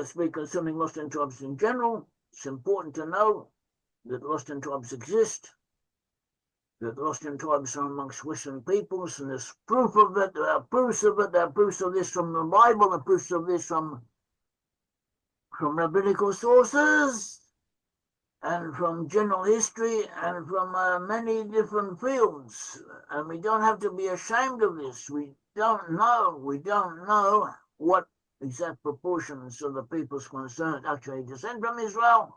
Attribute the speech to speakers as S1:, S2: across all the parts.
S1: speak concerning lost in tribes in general. It's important to know that lost in tribes exist, that lost in tribes are amongst Western peoples, and there's proof of it. There are proofs of it. There are proofs of this from the Bible, and proofs of this from rabbinical sources, and from general history, and from many different fields. And we don't have to be ashamed of this. We don't know what exact proportions of the peoples concerned actually descend from Israel,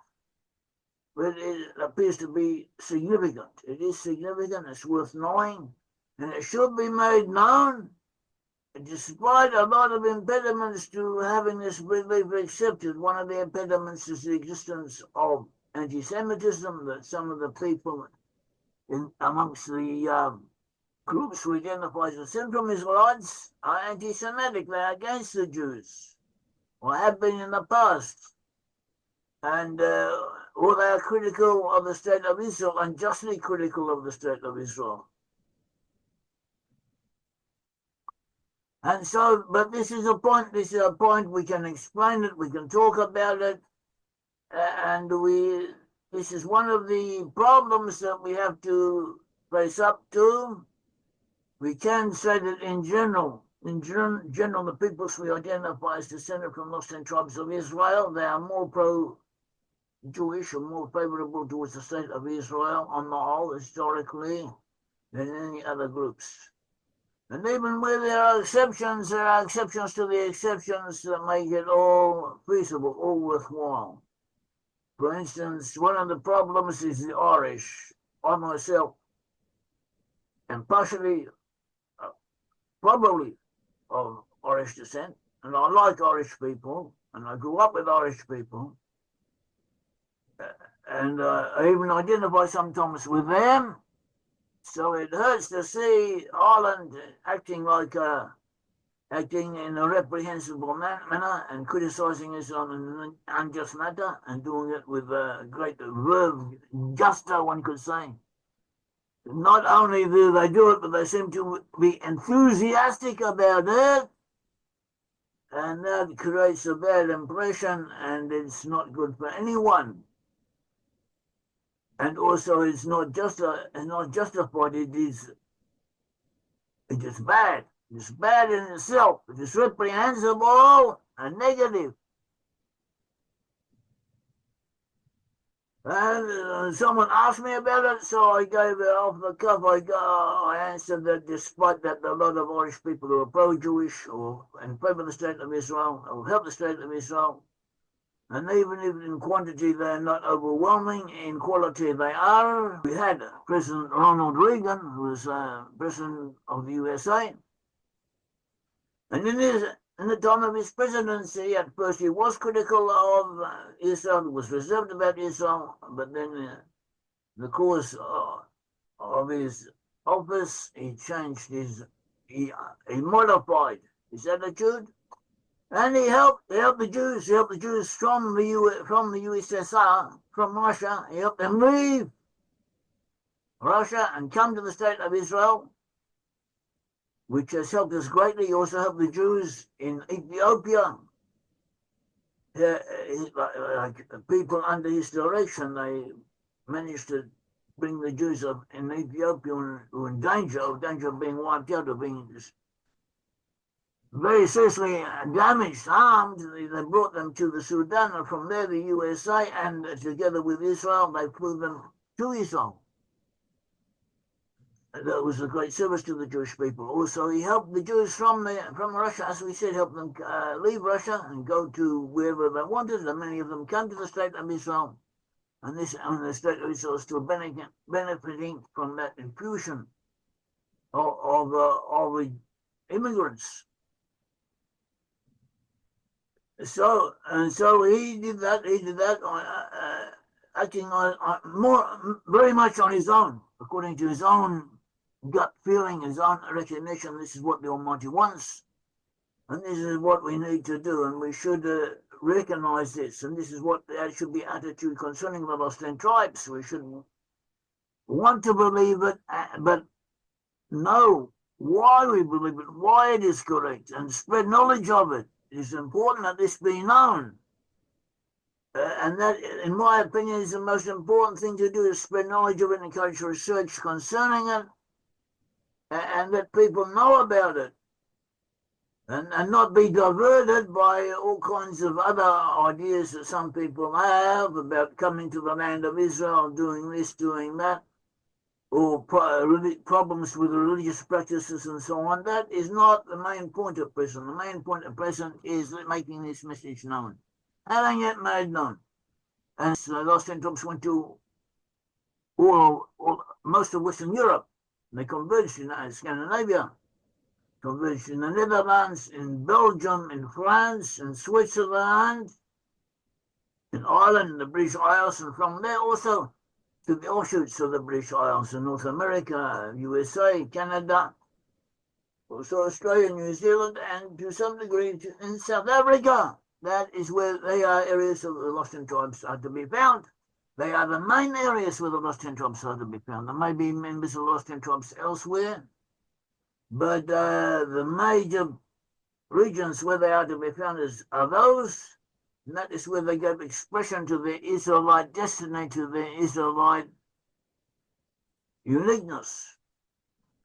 S1: but it appears to be significant. It is significant, it's worth knowing, and it should be made known, despite a lot of impediments to having this belief accepted. One of the impediments is the existence of anti-Semitism, that some of the people amongst the groups who identify as Central Israelites are anti-Semitic. They are against the Jews, or have been in the past, and or they are critical of the state of Israel, unjustly critical of the state of Israel. And so, but this is a point. We can explain it. We can talk about it, and this is one of the problems that we have to face up to. We can say that in general, the peoples we identify as descended from lost in tribes of Israel, they are more pro-Jewish or more favorable towards the state of Israel on the whole, historically, than any other groups. And even where there are exceptions to the exceptions that make it all feasible, all worthwhile. For instance, one of the problems is the Irish. I myself am partially, probably of Irish descent, and I like Irish people, and I grew up with Irish people, and I even identify sometimes with them. So it hurts to see Ireland acting in a reprehensible manner and criticising Israel in an unjust matter, and doing it with great verve, gusto, one could say. Not only do they do it, but they seem to be enthusiastic about it, and that creates a bad impression, and it's not good for anyone. And also, it's not justified. It is bad. It's bad in itself. It is reprehensible and negative. And someone asked me about it, so I gave it off the cuff. I answered that despite that, a lot of Irish people who are pro-Jewish or in favour of the state of Israel or help the state of Israel, and even if in quantity they're not overwhelming, in quality they are. We had President Ronald Reagan, who was president of the USA, and in the time of his presidency, at first he was critical of Israel, was reserved about Israel, but then in the course of his office, he changed he modified his attitude. And he helped the Jews from the USSR, from Russia. He helped them leave Russia and come to the state of Israel, which has helped us greatly. He also helped the Jews in Ethiopia. People under his direction, they managed to bring the Jews up in Ethiopia who were in danger of being wiped out, of being very seriously damaged, harmed. They brought them to the Sudan, and from there the USA, and together with Israel, they flew them to Israel. That was a great service to the Jewish people. Also, he helped the Jews from Russia, as we said, helped them leave Russia and go to wherever they wanted, and many of them came to the state of Israel. And the state of Israel is still benefiting from that infusion of the immigrants. So he did that. Acting very much on his own, according to his own gut feeling, his own recognition. This is what the Almighty wants, and this is what we need to do, and we should recognize this. And this is what should be attitude concerning the lost in tribes. We should want to believe it, but know why we believe it, why it is correct, and spread knowledge of it. It is important that this be known. And that, in my opinion, is the most important thing to do, is spread knowledge of it, encourage research concerning it, and let people know about it. And not be diverted by all kinds of other ideas that some people have about coming to the land of Israel, doing this, doing that, or problems with religious practices and so on. That is not the main point at present. The main point at present is making this message known, having it made known. And the lost troops went to most of Western Europe. They converged in Scandinavia, converged in the Netherlands, in Belgium, in France, in Switzerland, in Ireland, in the British Isles, and from there also to the offshoots of the British Isles in North America, USA, Canada, also Australia, New Zealand, and to some degree in South Africa. That is where they are areas of the lost tribes are to be found. They are the main areas where the lost tribes are to be found. There may be members of lost tribes elsewhere, but the major regions where they are to be found are those, and that is where they gave expression to their Israelite destiny, to their Israelite uniqueness.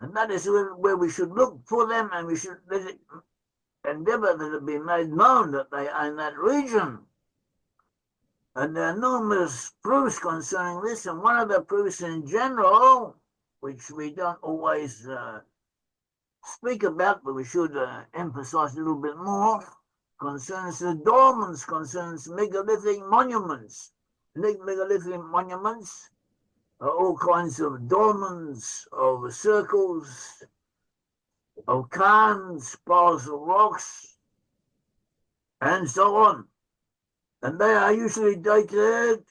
S1: And that is where we should look for them, and we should let it endeavor that it be made known that they are in that region. And there are numerous proofs concerning this, and one of the proofs in general, which we don't always speak about, but we should emphasize a little bit more, concerns the dolmens, concerns megalithic monuments. Megalithic monuments are all kinds of dolmens, of circles, of cairns, piles of rocks, and so on. And they are usually dated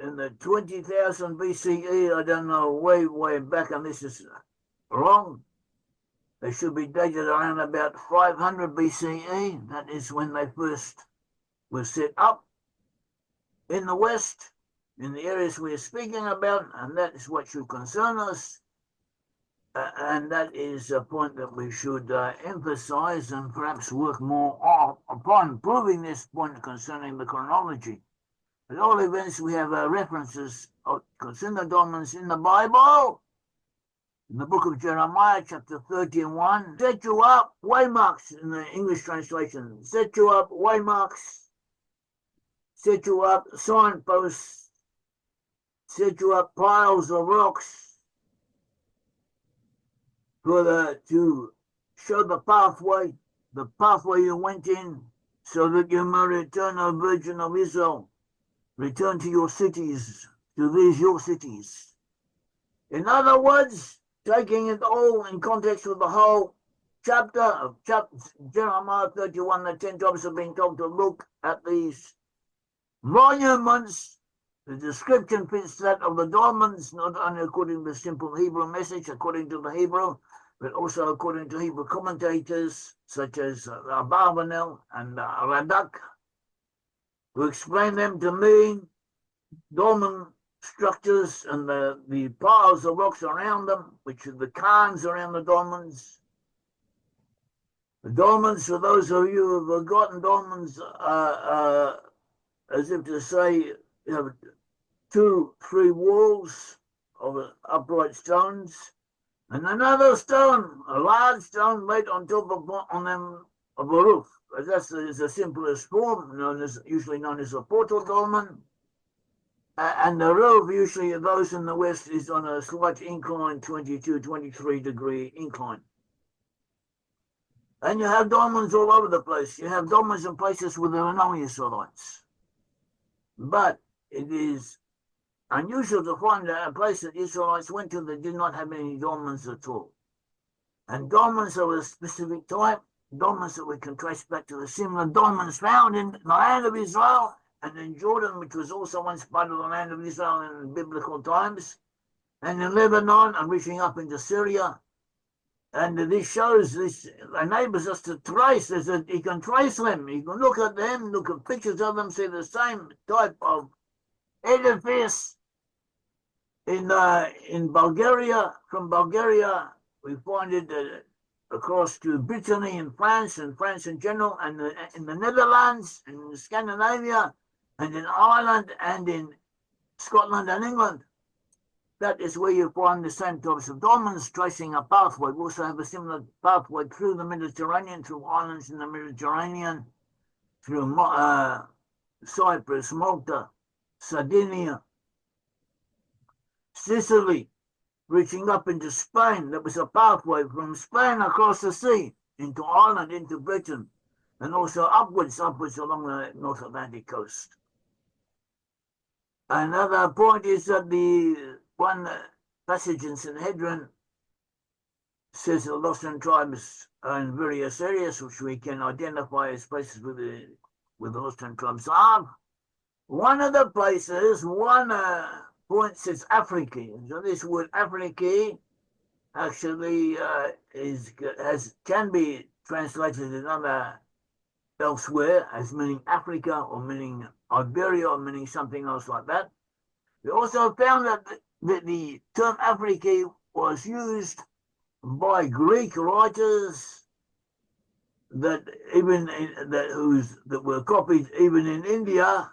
S1: in the 20,000 BCE. I don't know, way back, and this is wrong. They should be dated around about 500 BCE. That is when they first were set up in the West, in the areas we are speaking about, and that is what should concern us. And that is a point that we should emphasize and perhaps work more upon proving this point concerning the chronology. At all events, we have references concerning the dolmens in the Bible. In the book of Jeremiah, chapter 31, set you up waymarks in the English translation. Set you up waymarks, set you up signposts, set you up piles of rocks to show the pathway you went in, so that you may return, O Virgin of Israel. Return to your cities, to these your cities. In other words, taking it all in context with the whole chapter of Jeremiah 31, the 10 tribes have been told to look at these monuments. The description fits that of the dolmens, not only according to the simple Hebrew message, according to the Hebrew, but also according to Hebrew commentators such as Abarbanel and Radak, who explain them to mean dolmen structures and the piles of rocks around them, which are the cairns around the dolmens. The dolmens, for those of you who have forgotten, dolmens are as if to say, you have 2-3 walls of upright stones, and another stone, a large stone, laid on top of them of a roof. That's the simplest form, usually known as a portal dolmen. And the roof, usually of those in the West, is on a slight incline, 22, 23 degree incline. And you have dolmens all over the place. You have dolmens in places where there are no Israelites. But it is unusual to find a place that Israelites went to that did not have any dolmens at all. And dolmens of a specific type, dolmens that we can trace back to the similar dolmens found in the land of Israel and in Jordan, which was also once part of the land of Israel in biblical times, and in Lebanon and reaching up into Syria. And this enables us to trace, you can trace them, you can look at them, look at pictures of them, see the same type of edifice in Bulgaria. From Bulgaria, we find it across to Brittany in France, and France in general, and in the Netherlands, and in Scandinavia, and in Ireland and in Scotland and England. That is where you find the same types of dolmens tracing a pathway. We also have a similar pathway through the Mediterranean, through islands in the Mediterranean, through Cyprus, Malta, Sardinia, Sicily, reaching up into Spain. There was a pathway from Spain across the sea into Ireland, into Britain, and also upwards along the North Atlantic coast. Another point is that the one passage in Sanhedrin says the Lost tribes are in various areas, which we can identify as places where the Lost tribes are. One of the places, one point says Africa. So this word Africa actually can be translated in other elsewhere as meaning Africa or meaning Iberia or meaning something else like that. We also found that the term Africa was used by Greek writers that were copied even in India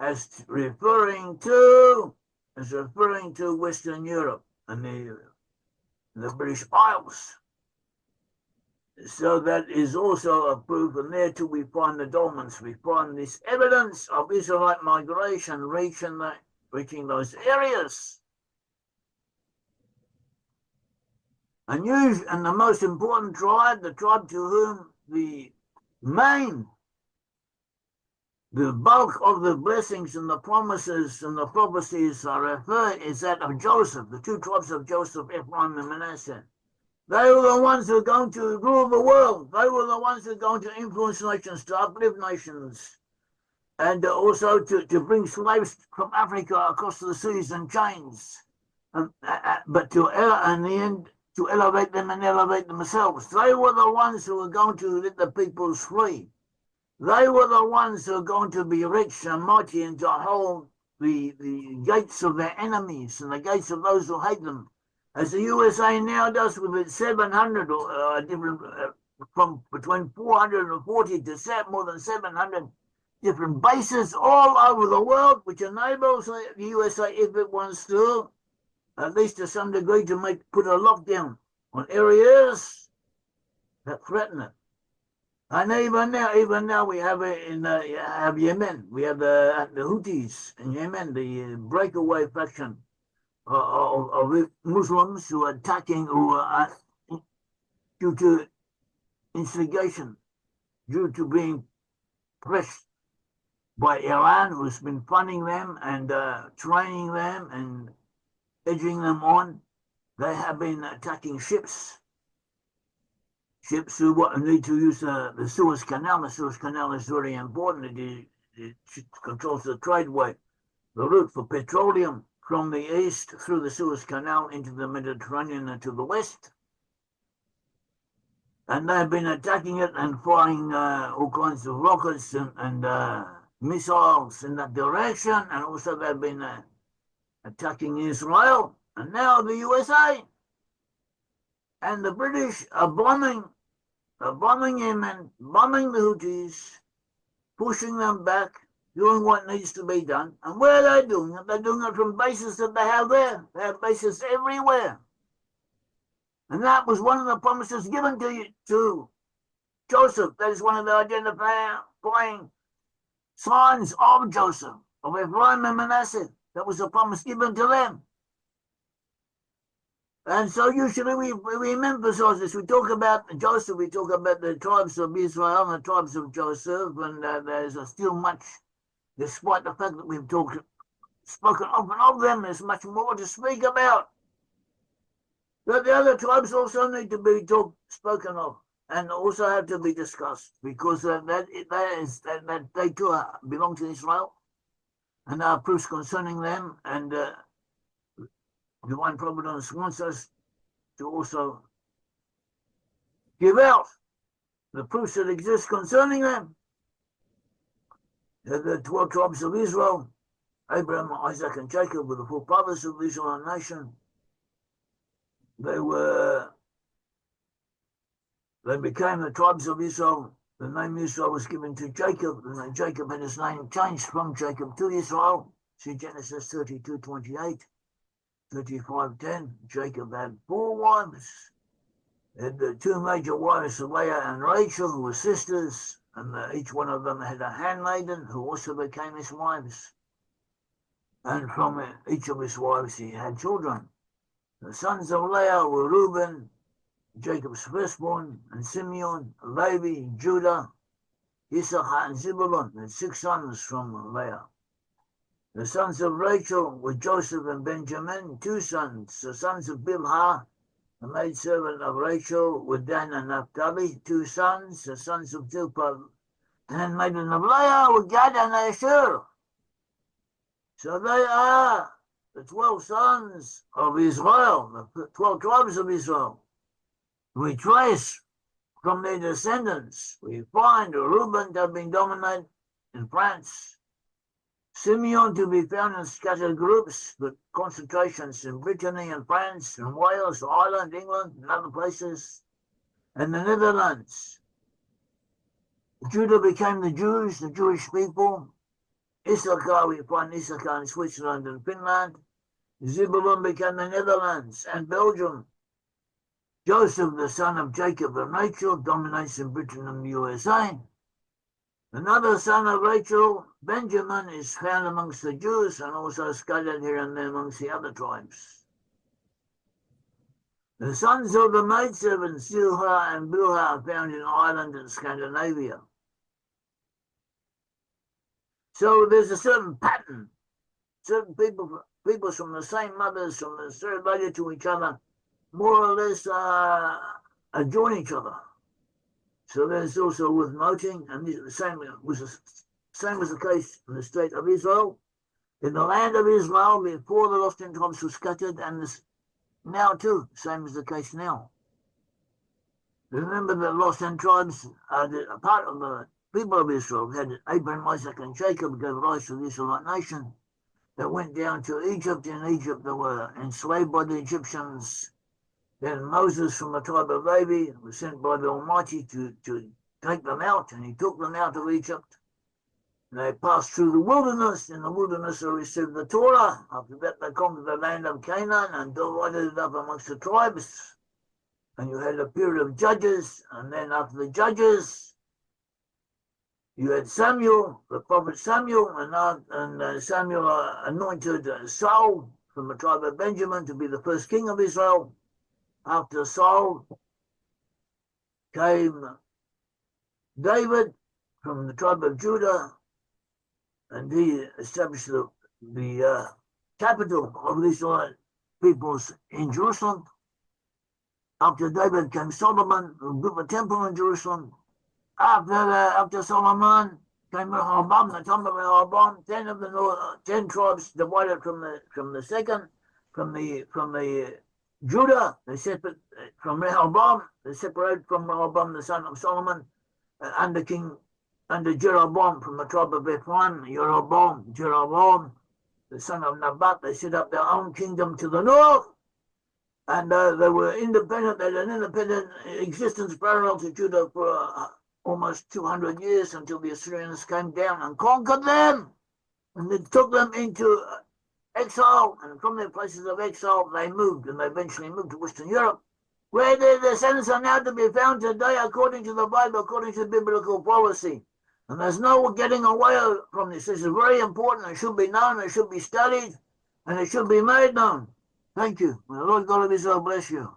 S1: as referring to Western Europe and the British Isles. So that is also a proof, and there too we find the dolmens. We find this evidence of Israelite migration reaching those areas. And the most important tribe, the tribe to whom the bulk of the blessings and the promises and the prophecies are referred, is that of Joseph, the two tribes of Joseph, Ephraim and Manasseh. They were the ones who are going to rule the world. They were the ones who are going to influence nations, to uplift nations, and also to bring slaves from Africa across the seas and chains. But in the end, to elevate them and elevate themselves. They were the ones who were going to let the peoples free. They were the ones who are going to be rich and mighty and to hold the gates of their enemies and the gates of those who hate them. As the USA now does with its 700 different, from between 440 to more than 700 different bases all over the world, which enables the USA, if it wants to, at least to some degree, to put a lockdown on areas that threaten it. And even now we have have Yemen. We have the Houthis in Yemen, the breakaway faction of Muslims who are attacking, who are due to instigation, due to being pressed by Iran, who's been funding them and training them and edging them on. They have been attacking ships who need to use the Suez Canal. The Suez Canal is very important. It controls the tradeway, the route for petroleum from the east through the Suez Canal into the Mediterranean and to the west. And they've been attacking it and firing all kinds of rockets and missiles in that direction. And also they've been attacking Israel. And now the USA and the British are bombing Yemen, bombing the Houthis, pushing them back, doing what needs to be done. And where are they doing it? They're doing it from bases that they have there. They have bases everywhere. And that was one of the promises given to Joseph. That is one of the identifying signs of Joseph, of Ephraim and Manasseh. That was a promise given to them. And so usually we emphasize this. We talk about Joseph, we talk about the tribes of Israel and the tribes of Joseph, and there's still much, despite the fact that we've spoken often of them, there's much more to speak about. But the other tribes also need to be spoken of and also have to be discussed, because that they too belong to Israel, and there are proofs concerning them, and divine providence wants us to also give out the proofs that exist concerning them. The 12 tribes of Israel, Abraham, Isaac, and Jacob, were the forefathers of the Israelite nation. They became the tribes of Israel The name Israel was given to Jacob, and then Jacob had his name changed from Jacob to Israel. See Genesis 32:28, 35:10. Jacob had 4 wives. He had the 2 major wives, Leah and Rachel, who were sisters, and each one of them had a handmaiden who also became his wives. And from each of his wives he had children. The sons of Leah were Reuben, Jacob's firstborn, and Simeon, Levi, Judah, Issachar, and Zebulun. Had 6 sons from Leah. The sons of Rachel were Joseph and Benjamin, 2 sons. The sons of Bilhah, the maidservant of Rachel, were Dan and Naphtali, 2 sons. The sons of Zilpah, the handmaiden of Leah, were Gad and Asher. So they are the 12 sons of Israel, the 12 tribes of Israel. We trace from their descendants, we find Reuben to have been dominant in France, Simeon to be found in scattered groups, but concentrations in Brittany and France and Wales, Ireland, England, and other places, and the Netherlands. Judah became the Jews, the Jewish people. Issachar, we find Issachar in Switzerland and Finland. Zebulun became the Netherlands and Belgium. Joseph, the son of Jacob and Rachel, dominates in Britain and the USA. Another son of Rachel, Benjamin, is found amongst the Jews and also scattered here and there amongst the other tribes. The sons of the maidservants, Zilpah and Bilhah, are found in Ireland and Scandinavia. So there's a certain pattern. Certain people from the same mothers, from the same related to each other, more or less adjoin each other. So there's also worth noting, and the same was the case in the state of Israel. In the land of Israel, before the lost in tribes were scattered, and now too, same as the case now. Remember the lost in tribes are a part of the people of Israel. Had Abraham, Isaac, and Jacob gave rise to the Israelite nation that went down to Egypt. In Egypt, they were enslaved by the Egyptians. Then Moses from the tribe of Levi was sent by the Almighty to take them out, and he took them out of Egypt. They passed through the wilderness. In the wilderness, they received the Torah. After that, they conquered the land of Canaan and divided it up amongst the tribes. And you had a period of judges, and then after the judges, you had Samuel, the prophet Samuel, and Samuel anointed Saul from the tribe of Benjamin to be the first king of Israel. After Saul came David from the tribe of Judah, and he established the capital of the Israelite peoples in Jerusalem. After David came Solomon, who built a temple in Jerusalem. After Solomon came Rehoboam, the time of Rehoboam, 10 tribes divided from the Judah. They separate from Rehoboam. They separated from Rehoboam, the son of Solomon, under Jeroboam from the tribe of Brit-Am. Jeroboam, the son of Nebat. They set up their own kingdom to the north. And they were independent. They had an independent existence parallel to Judah for almost 200 years until the Assyrians came down and conquered them. And they took them into exile. And from their places of exile, they moved. And they eventually moved to Western Europe, where their descendants are now to be found today according to the Bible, according to biblical prophecy. And there's no getting away from this. This is very important. It should be known. It should be studied. And it should be made known. Thank you. May the Lord God of Israel bless you.